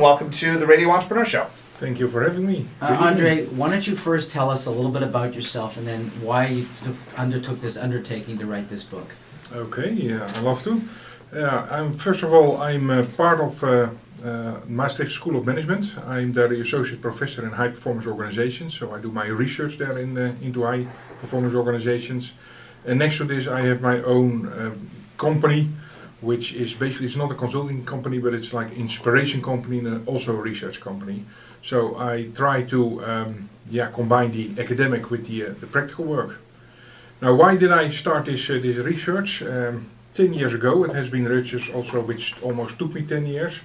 Welcome to the Radio Entrepreneur Show. Thank you for having me. Andre, why don't you first tell us a little bit about yourself and then why you undertook this undertaking to write this book? Okay, yeah, I love to. First of all, I'm part of Maastricht School of Management. I'm there the associate professor in high performance organizations, so I do my research there into high performance organizations. And next to this, I have my own company, which is basically, it's not a consulting company, but it's like inspiration company and also a research company. So I try to combine the academic with the practical work. Now, why did I start this research? 10 years ago, it has been research also, which almost took me 10 years.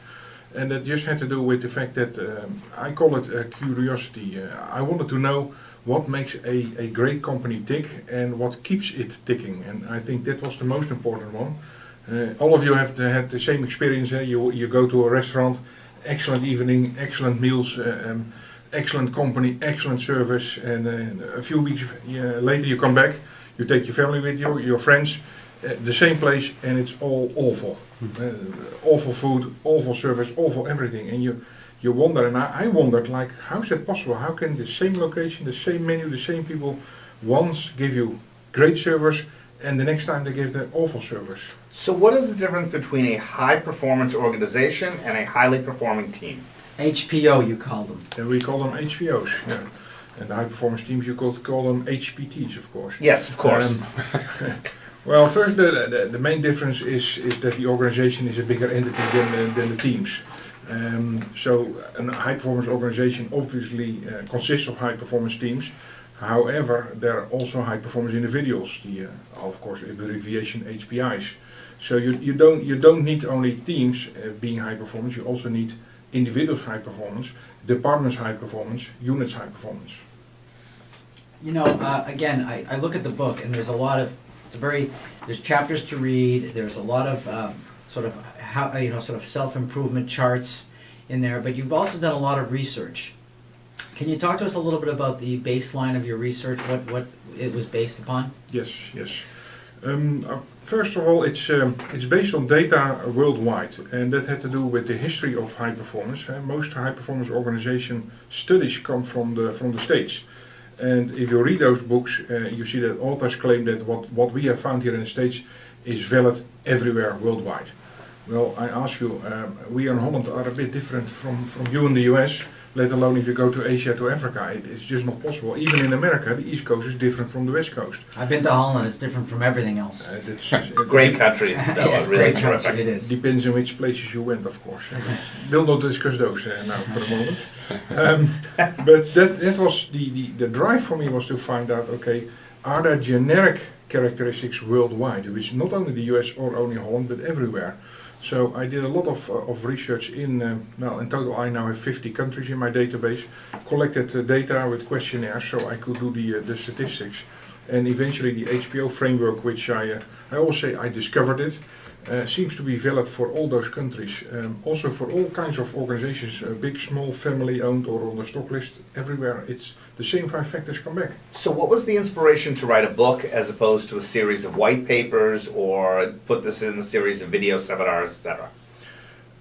And that just had to do with the fact that I call it curiosity. I wanted to know what makes a great company tick and what keeps it ticking. And I think that was the most important one. All of you have had the same experience. You go to a restaurant, excellent evening, excellent meals, excellent company, excellent service, and a few weeks later you come back, you take your family with you, your friends, the same place, and it's all awful. Awful food, awful service, awful everything. And you wonder, and I wondered, like, how is that possible? How can the same location, the same menu, the same people once give you great service and the next time they give the awful service? So what is the difference between a high-performance organization and a highly performing team? HPO, you call them. And we call them HPOs, yeah. And the high-performance teams, you could call them HPTs, of course. Yes, of course. Well, first, the main difference is that the organization is a bigger entity than the teams. So a high-performance organization obviously consists of high-performance teams. However, there are also high-performance individuals, the of course abbreviation HPIs. So you don't need only teams being high performance. You also need individuals high performance, departments high performance, units high performance. You know, again, I look at the book and there's a lot of, there's chapters to read. There's a lot of sort of self-improvement charts in there. But you've also done a lot of research. Can you talk to us a little bit about the baseline of your research? What it was based upon? Yes. First of all, it's based on data worldwide, and that had to do with the history of high performance. Most high performance organization studies come from the States, and if you read those books, you see that authors claim that what we have found here in the States is valid everywhere worldwide. Well, I ask you, we in Holland are a bit different from you in the US. Let alone if you go to Asia, to Africa, it's just not possible. Even in America, the East Coast is different from the West Coast. I've been to Holland, it's different from everything else. Great country, though, Yeah, really great terrific. country, it is. Depends on which places you went, of course. We'll not discuss those now for the moment. But that was the drive for me, was to find out, okay, are there generic characteristics worldwide, which not only the US or only Holland, but everywhere. So I did a lot of research in total I now have 50 countries in my database, collected data with questionnaires so I could do the statistics. And eventually the HPO framework, which I always say I discovered it, seems to be valid for all those countries. Also for all kinds of organizations, big, small, family owned or on the stock list, everywhere it's the same 5 factors come back. So what was the inspiration to write a book as opposed to a series of white papers or put this in a series of video seminars, etc.?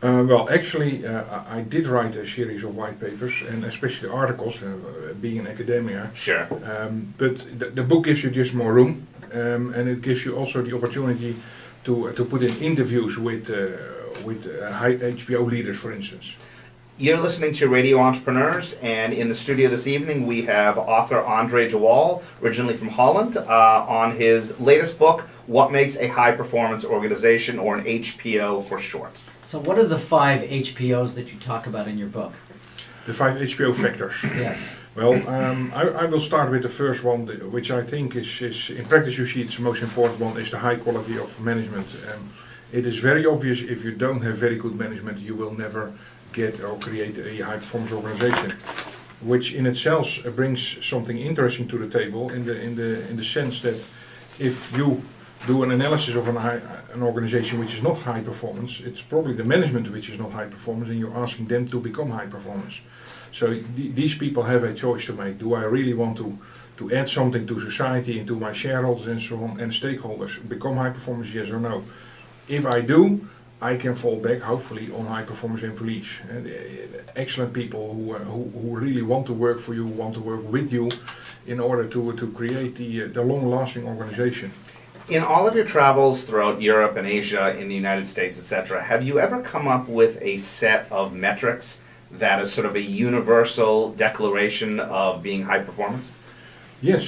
Well, actually, I did write a series of white papers and especially articles, being an academia. Sure. But the book gives you just more room, and it gives you also the opportunity to put in interviews with high HPO leaders, for instance. You're listening to Radio Entrepreneurs, and in the studio this evening we have author Andre de Waal, originally from Holland, on his latest book, What Makes a High Performance Organization, or an HPO for short. So what are the 5 HPOs that you talk about in your book? The 5 HPO factors. Yes. Well, I will start with the first one, which I think is in practice you see it's the most important one, is the high quality of management. It is very obvious if you don't have very good management, you will never get or create a high performance organization, which in itself brings something interesting to the table in the sense that if you do an analysis of an organization which is not high performance, it's probably the management which is not high performance, and you're asking them to become high performance. So these people have a choice to make. Do I really want to add something to society and to my shareholders and so on and stakeholders, become high performance, yes or no? If I do, I can fall back, hopefully, on high performance employees. Excellent people who really want to work for you, want to work with you in order to create the long-lasting organization. In all of your travels throughout Europe and Asia, in the United States, etc., have you ever come up with a set of metrics that is sort of a universal declaration of being high performance? Yes,